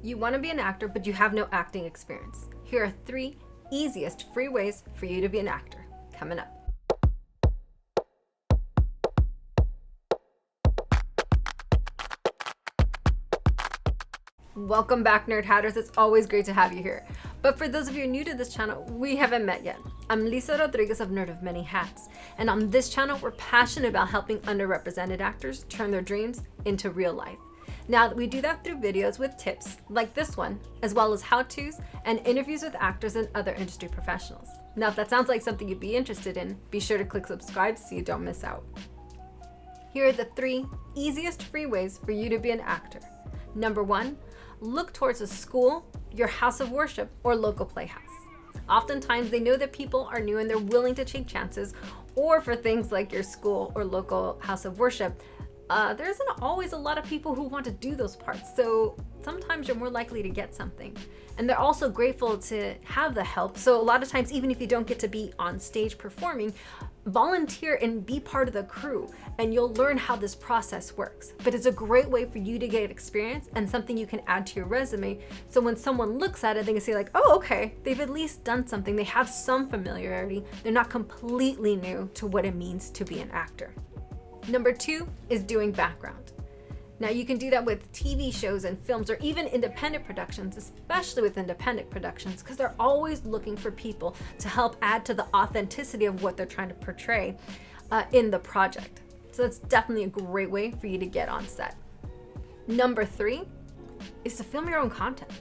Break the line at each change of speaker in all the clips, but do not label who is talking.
You want to be an actor, but you have no acting experience. Here are 3 easiest free ways for you to be an actor. Coming up. Welcome back, Nerd Hatters. It's always great to have you here. But for those of you new to this channel, we haven't met yet. I'm Lisa Rodriguez of Nerd of Many Hats. And on this channel, we're passionate about helping underrepresented actors turn their dreams into real life. Now, we do that through videos with tips like this one, as well as how-tos and interviews with actors and other industry professionals. Now, if that sounds like something you'd be interested in, be sure to click subscribe so you don't miss out. Here are the 3 easiest free ways for you to be an actor. Number 1, look towards a school, your house of worship, or local playhouse. Oftentimes, they know that people are new and they're willing to take chances, or for things like your school or local house of worship, there isn't always a lot of people who want to do those parts, so sometimes you're more likely to get something. And they're also grateful to have the help, so a lot of times, even if you don't get to be on stage performing, volunteer and be part of the crew, and you'll learn how this process works. But it's a great way for you to get experience and something you can add to your resume, so when someone looks at it, they can say like, oh, okay, they've at least done something, they have some familiarity, they're not completely new to what it means to be an actor. Number 2 is doing background. Now, you can do that with TV shows and films or even independent productions, especially with independent productions, because they're always looking for people to help add to the authenticity of what they're trying to portray in the project. So that's definitely a great way for you to get on set. Number 3 is to film your own content.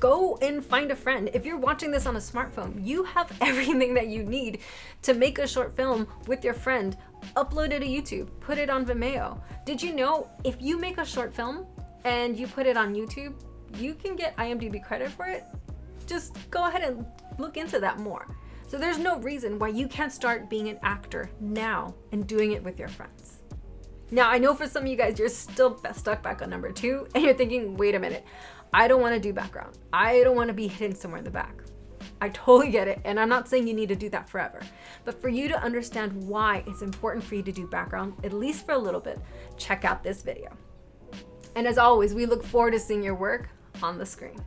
Go and find a friend. If you're watching this on a smartphone, you have everything that you need to make a short film with your friend, upload it to YouTube, put it on Vimeo. Did you know if you make a short film and you put it on YouTube, you can get IMDb credit for it? Just go ahead and look into that more. So there's no reason why you can't start being an actor now and doing it with your friends. Now, I know for some of you guys, you're still stuck back on number 2 and you're thinking, wait a minute, I don't want to do background. I don't want to be hidden somewhere in the back. I totally get it, and I'm not saying you need to do that forever. But for you to understand why it's important for you to do background, at least for a little bit, check out this video. And as always, we look forward to seeing your work on the screen.